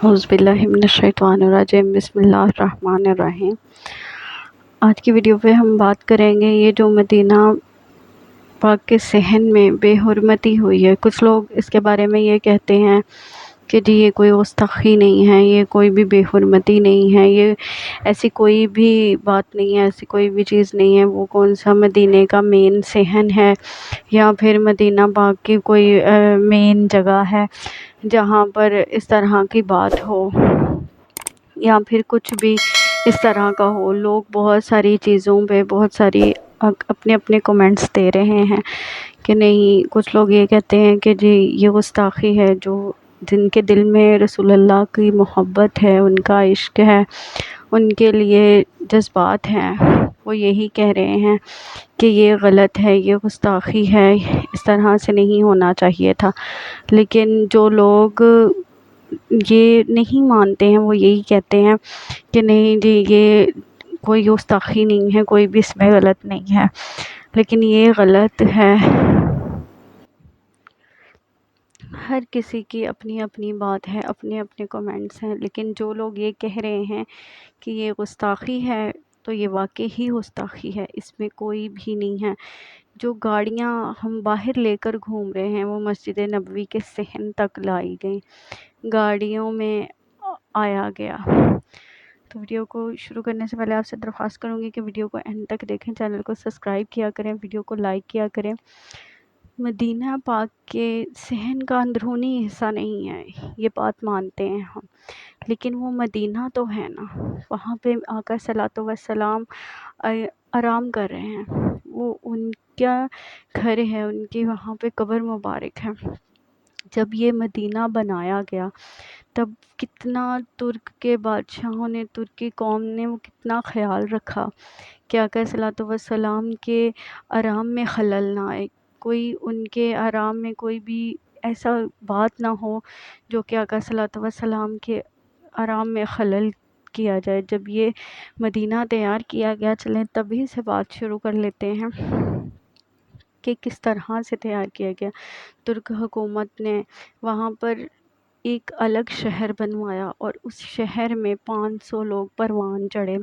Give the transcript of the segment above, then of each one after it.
اعوذ باللہ من الشیطان الرجیم، بسم اللہ الرحمن الرحیم۔ آج کی ویڈیو پہ ہم بات کریں گے یہ جو مدینہ پاک کے صحن میں بے حرمتی ہوئی ہے۔ کچھ لوگ اس کے بارے میں یہ کہتے ہیں کہ جی یہ کوئی گستاخی نہیں ہے، یہ کوئی بھی بے حرمتی نہیں ہے، یہ ایسی کوئی بھی بات نہیں ہے، ایسی کوئی بھی چیز نہیں ہے۔ وہ کون سا مدینے کا مین صحن ہے یا پھر مدینہ پاک کی کوئی مین جگہ ہے جہاں پر اس طرح کی بات ہو یا پھر کچھ بھی اس طرح کا ہو۔ لوگ بہت ساری چیزوں پہ بہت ساری اپنے اپنے کمنٹس دے رہے ہیں کہ نہیں، کچھ لوگ یہ کہتے ہیں کہ جی یہ گستاخی ہے، جو جن کے دل میں رسول اللہ کی محبت ہے، ان کا عشق ہے، ان کے لیے جذبات ہیں، وہ یہی کہہ رہے ہیں کہ یہ غلط ہے، یہ گستاخی ہے، اس طرح سے نہیں ہونا چاہیے تھا۔ لیکن جو لوگ یہ نہیں مانتے ہیں وہ یہی کہتے ہیں کہ نہیں جی یہ کوئی گستاخی نہیں ہے، کوئی بھی اس میں غلط نہیں ہے، لیکن یہ غلط ہے۔ ہر کسی کی اپنی اپنی بات ہے، اپنے اپنے کمنٹس ہیں، لیکن جو لوگ یہ کہہ رہے ہیں کہ یہ گستاخی ہے تو یہ واقعی ہی گستاخی ہے، اس میں کوئی بھی نہیں ہے۔ جو گاڑیاں ہم باہر لے کر گھوم رہے ہیں وہ مسجد نبوی کے صحن تک لائی گئیں، گاڑیوں میں آیا گیا۔ تو ویڈیو کو شروع کرنے سے پہلے آپ سے درخواست کروں گی کہ ویڈیو کو اینڈ تک دیکھیں، چینل کو سبسکرائب کیا کریں، ویڈیو کو لائک کیا کریں۔ مدینہ پاک کے صحن کا اندرونی حصہ نہیں ہے، یہ بات مانتے ہیں ہم، لیکن وہ مدینہ تو ہے نا، وہاں پہ آقا صلوات و سلام آرام کر رہے ہیں، وہ ان کا گھر ہے، ان کی وہاں پہ قبر مبارک ہے۔ جب یہ مدینہ بنایا گیا تب کتنا ترک کے بادشاہوں نے، ترک کی قوم نے وہ کتنا خیال رکھا کہ آقا صلوات و سلام کے آرام میں خلل نہ آئے، کوئی ان کے آرام میں کوئی بھی ایسا بات نہ ہو جو کہ آقا صلوات و سلام کے آرام میں خلل کیا جائے۔ جب یہ مدینہ تیار کیا گیا، چلیں تبھی سے بات شروع کر لیتے ہیں کہ کس طرح سے تیار کیا گیا۔ ترک حکومت نے وہاں پر ایک الگ شہر بنوایا اور اس شہر میں 500 لوگ پروان چڑھے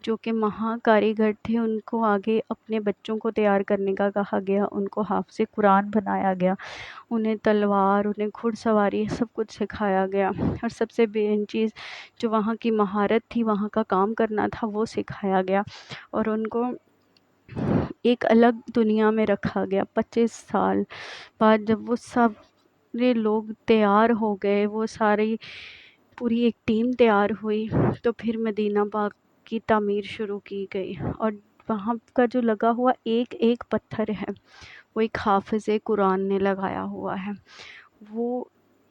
جو کہ مہا کاریگر تھے، ان کو آگے اپنے بچوں کو تیار کرنے کا کہا گیا، ان کو حافظ قرآن بنایا گیا، انہیں تلوار، انہیں گھڑ سواری سب کچھ سکھایا گیا، اور سب سے بہترین چیز جو وہاں کی مہارت تھی، وہاں کا کام کرنا تھا، وہ سکھایا گیا، اور ان کو ایک الگ دنیا میں رکھا گیا۔ 25 سال بعد جب وہ سارے لوگ تیار ہو گئے، وہ ساری پوری ایک ٹیم تیار ہوئی، تو پھر مدینہ پاک کی تعمیر شروع کی گئی، اور وہاں کا جو لگا ہوا ایک ایک پتھر ہے وہ ایک حافظ قرآن نے لگایا ہوا ہے۔ وہ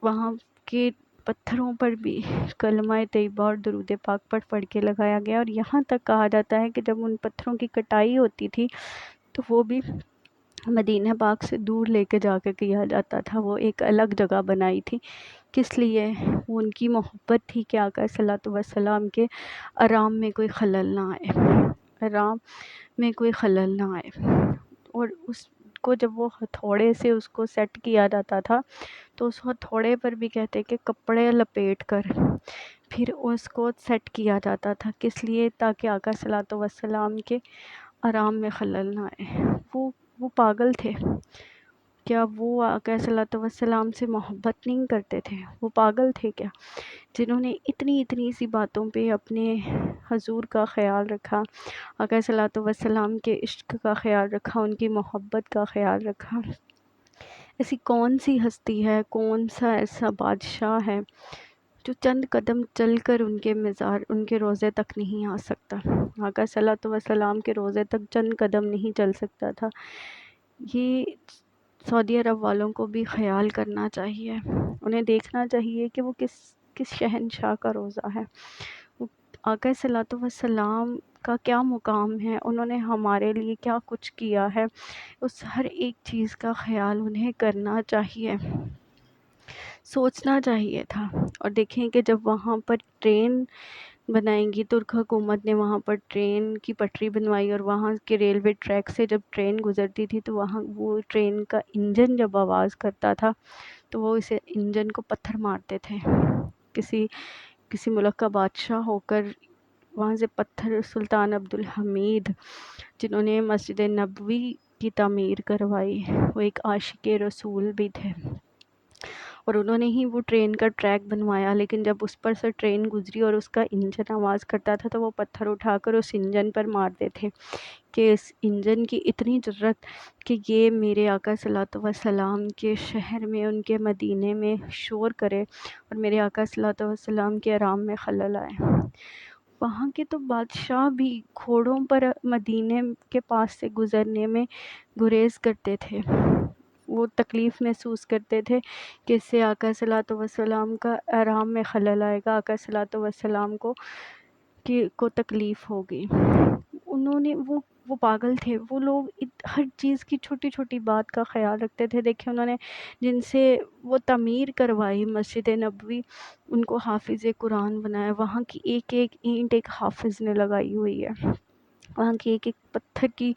وہاں کے پتھروں پر بھی کلمہ طیبہ اور درود پاک پڑھ کے لگایا گیا، اور یہاں تک کہا جاتا ہے کہ جب ان پتھروں کی کٹائی ہوتی تھی تو وہ بھی مدینہ پاک سے دور لے کے جا کے کیا جاتا تھا، وہ ایک الگ جگہ بنائی تھی۔ کس لیے؟ وہ ان کی محبت تھی کہ آقا صلوات و سلام کے آرام میں کوئی خلل نہ آئے، آرام میں کوئی خلل نہ آئے۔ اور اس کو جب وہ ہتھوڑے سے اس کو سیٹ کیا جاتا تھا تو اس ہتھوڑے پر بھی کہتے کہ کپڑے لپیٹ کر پھر اس کو سیٹ کیا جاتا تھا، کس لیے؟ تاکہ آقا صلوات و سلام کے آرام میں خلل نہ آئے۔ وہ پاگل تھے کیا؟ وہ آقا صلوات و سلام سے محبت نہیں کرتے تھے؟ وہ پاگل تھے کیا جنہوں نے اتنی سی باتوں پہ اپنے حضور کا خیال رکھا، آقا صلوات و سلام کے عشق کا خیال رکھا، ان کی محبت کا خیال رکھا؟ ایسی کون سی ہستی ہے، کون سا ایسا بادشاہ ہے جو چند قدم چل کر ان کے مزار، ان کے روضے تک نہیں آ سکتا؟ آقا صلوات و سلام کے روضے تک چند قدم نہیں چل سکتا تھا۔ یہ سعودی عرب والوں کو بھی خیال کرنا چاہیے، انہیں دیکھنا چاہیے کہ وہ کس شہنشاہ کا روضہ ہے، وہ آقا صلوات و سلام کا کیا مقام ہے، انہوں نے ہمارے لیے کیا کچھ کیا ہے، اس ہر ایک چیز کا خیال انہیں کرنا چاہیے، سوچنا چاہیے تھا۔ اور دیکھیں کہ جب وہاں پر ٹرین بنائیں گی، ترک حکومت نے وہاں پر ٹرین کی پٹری بنوائی، اور وہاں کے ریلوے ٹریک سے جب ٹرین گزرتی تھی تو وہاں وہ ٹرین کا انجن جب آواز کرتا تھا تو وہ اسے انجن کو پتھر مارتے تھے، کسی ملک کا بادشاہ ہو کر وہاں سے پتھر، سلطان عبدالحمید جنہوں نے مسجد نبوی کی تعمیر کروائی، وہ ایک عاشق رسول بھی تھے، اور انہوں نے ہی وہ ٹرین کا ٹریک بنوایا، لیکن جب اس پر سے ٹرین گزری اور اس کا انجن آواز کرتا تھا تو وہ پتھر اٹھا کر اس انجن پر مارتے تھے کہ اس انجن کی اتنی ضرورت کہ یہ میرے آقا صلی اللہ علیہ وسلم کے شہر میں، ان کے مدینے میں شور کرے اور میرے آقا صلی اللہ علیہ وسلم کے آرام میں خلل آئے۔ وہاں کے تو بادشاہ بھی گھوڑوں پر مدینے کے پاس سے گزرنے میں گریز کرتے تھے، وہ تکلیف محسوس کرتے تھے کہ اس سے آقا صلی اللہ علیہ وسلم کا آرام میں خلل آئے گا، آقا صلی اللہ علیہ وسلم کو تکلیف ہوگی۔ انہوں نے وہ پاگل تھے، وہ لوگ ہر چیز کی چھوٹی چھوٹی بات کا خیال رکھتے تھے۔ دیکھیں انہوں نے جن سے وہ تعمیر کروائی مسجد نبوی، ان کو حافظ قرآن بنایا، وہاں کی ایک ایک اینٹ ایک حافظ نے لگائی ہوئی ہے، وہاں کی ایک ایک پتھر کی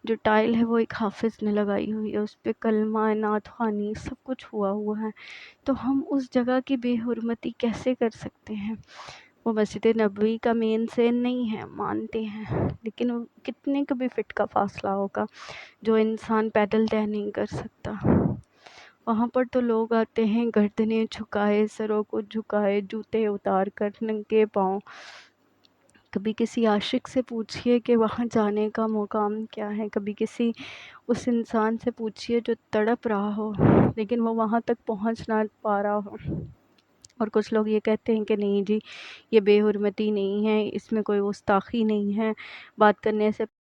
جو ٹائل ہے وہ ایک حافظ نے لگائی ہوئی ہے، اس پہ کلمہ، نعت خوانی سب کچھ ہوا ہے۔ تو ہم اس جگہ کی بے حرمتی کیسے کر سکتے ہیں؟ وہ مسجد نبوی کا مین سین نہیں ہے، مانتے ہیں، لیکن وہ کتنے کبھی فٹ کا فاصلہ ہوگا جو انسان پیدل طے نہیں کر سکتا۔ وہاں پر تو لوگ آتے ہیں گردنیں جھکائے، سروں کو جھکائے، جوتے اتار کر ننگے پاؤں۔ کبھی کسی عاشق سے پوچھئے کہ وہاں جانے کا مقام کیا ہے، کبھی کسی اس انسان سے پوچھئے جو تڑپ رہا ہو لیکن وہ وہاں تک پہنچ نہ پا رہا ہو، اور کچھ لوگ یہ کہتے ہیں کہ نہیں جی یہ بے حرمتی نہیں ہے، اس میں کوئی گستاخی نہیں ہے، بات کرنے سے